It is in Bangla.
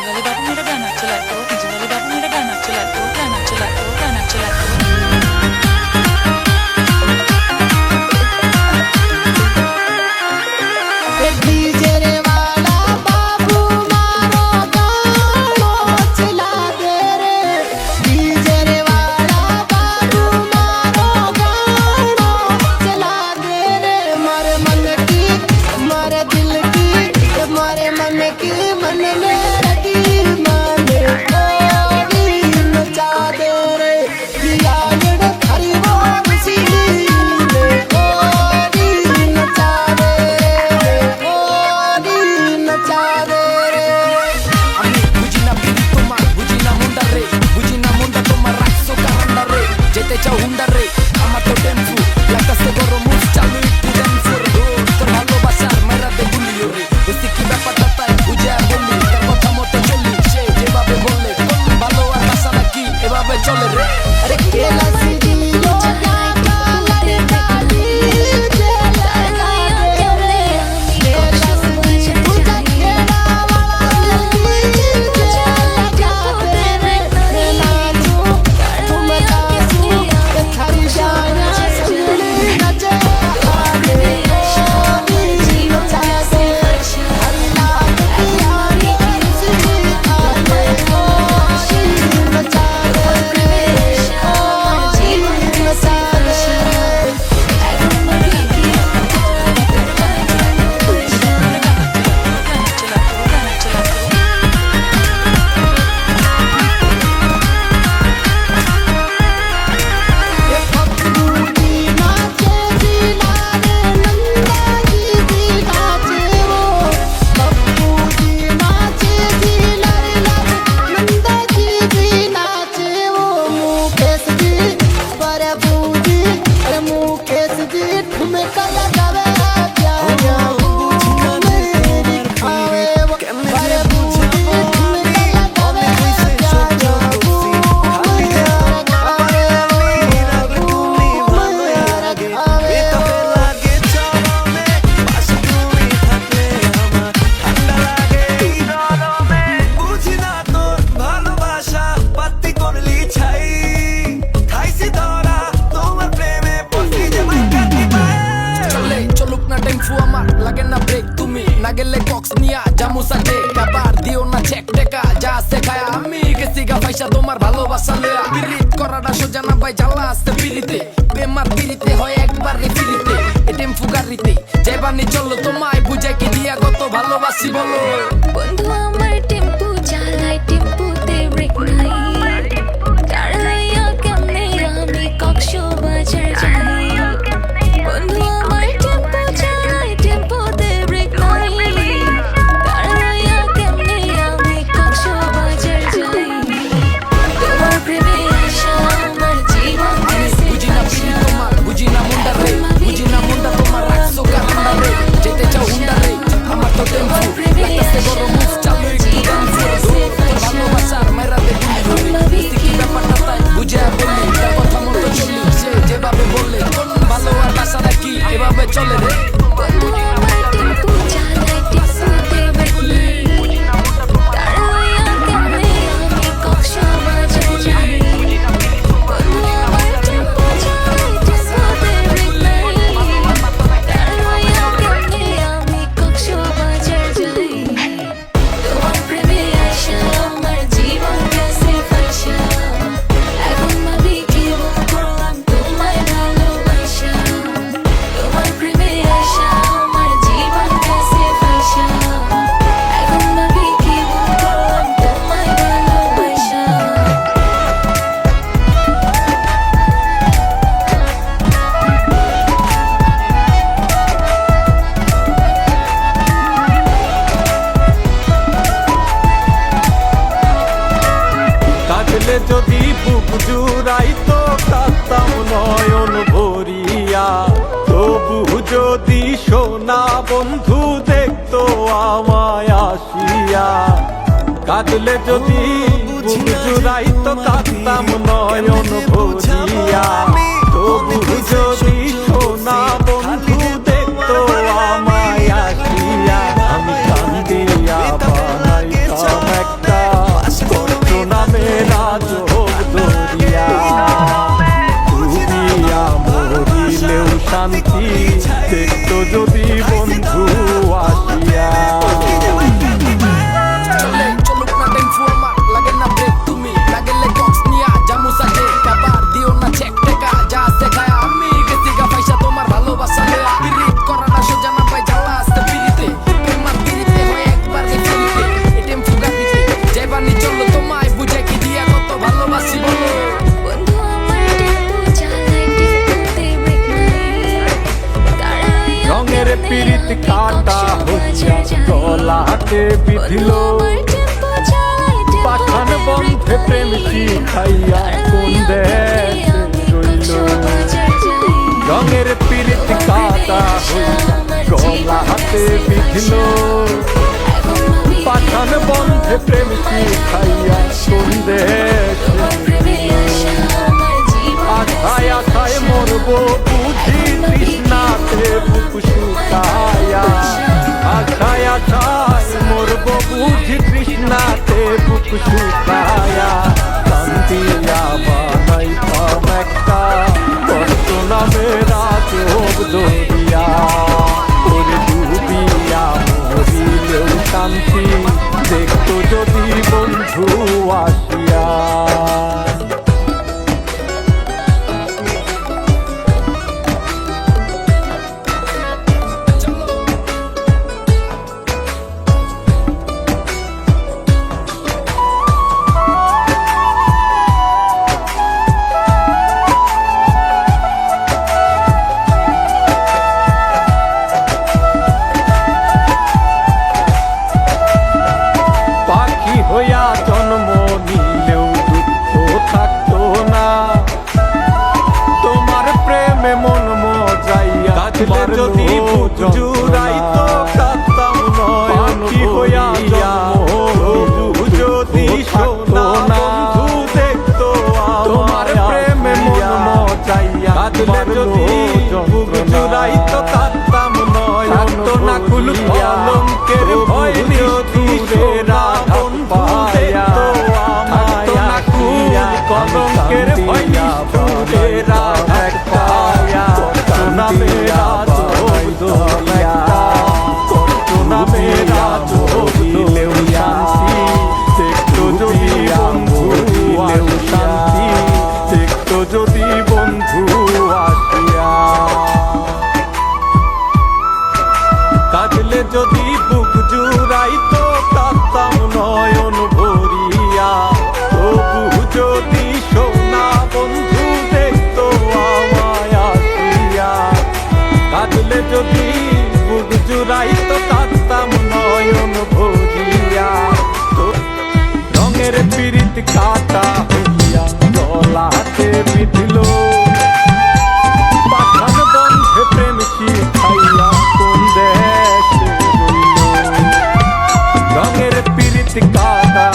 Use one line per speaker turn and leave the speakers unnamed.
डीजे वाले बाबू मेरा गाना चला दो, डीजे वाले बाबू मेरा गाना चला दो, गाना चला दो, गाना चला दो।
তোমার ভালোবাসা লয়া পিরিত করাটা সোজা না ভাই জ্বালা আসতে পিরিতে প্রেমার পিরিতে হয় একবার ফিরিতে এটিএম ফুগারিতে যাইবানি চলো তোমায় বুঝাই কি দিয়া কত ভালোবাসি বলো
বন্ধু আমার টেম্পু চালাই টেম্পুতে ব্রেক নাই দাঁড়াইয়া কেমনে আমি কক্সবাজার যাই বন্ধু আমার টেম্পু চালাই টেম্পুতে ব্রেক নাই দাঁড়াইয়া কেমনে আমি কক্সবাজার যাই তোমার প্রেমে আশা আমার জীবন
বুঝি না মুন্ডা রে বুঝি না মুন্ডা তোমার রাখছো কান্ডা রে যেতে চাও হুন্ডা রে আমার তো টেম্পু লাগতেছে বড় মুখ চালু একটু ডান্স তোর ভালোবাসার মেরা দেখি কি ব্যাপারটা তাই বুঝে বললি তার কথা মতো চলি সে যেভাবে বললে কোন ভালো আর বাসা নাকি এভাবে চলে রে
বন্ধু আমার টেম্পু চালাই টেম্পুতে ব্রেক নাই দাঁড়াইয়া কেমনে আমি কক্সবাজার যাই বন্ধু আমার টেম্পু চালাই টেম্পুতে ব্রেক নাই দাঁড়াইয়া কেমনে আমি কক্সবাজার যাই তোমার প্রেমে আশা আমার জীবন গেছে ফাঁসা এখন ভাবি কি করলাম তোমায় ভালোবাসা তোমার প্রেমে আশা আমার জীবন গেছে ফাঁসা এখন ভাবি কি করলাম তোমায় ভালোবাসা
কাটলে যদি বুক জুড়াইতো কাঁদতাম নয়ন ভরিয়া তবু যদি সোনা বন্ধু দেখতো আমায় আসিয়া কাটলে যদি বুক জুড়াইতো কাঁদতাম নয়ন ভরিয়া তবু যদি সোনা বন্ধু দেখতো আমায় আসিয়া আমি কান্দিয়া বানাইতাম একটা হাতে বিধিল পাঠান বন্ধে প্রেম শিখাইয়া কোন দেশে রইল রঙের পীড়িত কাটা হইয়া গলা হাতে বিধিল পাঠান বন্ধে প্রেম শিখাইয়া কোন দেশে আশায় আশায় মরব বুঝি তৃষ্ণাতে বুক শুকায়া আশায় আশায় মরব বুঝি তৃষ্ণাতে বুক শুকায়া শান্তিয়া বানাইতাম একটা কষ্ট নামের আজব দরিয়া ওরে ডুবিয়া মরিলেও শান্তি দেখতো যদি বন্ধু আসিয়া হইয়া জন্ম নিলেও দুঃখ থাকতো না তোমার প্রেমে মন মজাইয়া কাঁদলে যদি বুক জুড়াইতো কাঁদতাম নয়ন হইয়া জন্ম যদি শোনা বন্ধু দেখতো তোমার প্রেমে মন মজাইয়া কাঁদলে যদি বুক জুড়াইতো কাঁদতাম নয়ন তো না কুল কলঙ্কের ভয় নিয়ে রাবণ কলঙ্কের ভয়া ভরে রাধার পায়া করুণা মেরা দরিয়া করুণা মেরা দিলেও শান্তি দেখতো যদি বন্ধু শান্তি দেখতো যদি বন্ধু আসিয়া কাঁদলে যদি বুক জুড়াইতো কাঁদতাম নয়ন ভরিয়া তবু যদি সোনা বন্ধু দেখতো আমায় আসিয়া কাঁদলে যদি বুক জুড়াইতো কাঁদতাম নয়ন ভরিয়া তো রঙের পীড়িত কাটা হইয়া গলাতে বিধিল পাঠান বন্ধে প্রেম শিখাইয়া কোন দেশে রইল রঙের পীড়িত কাটা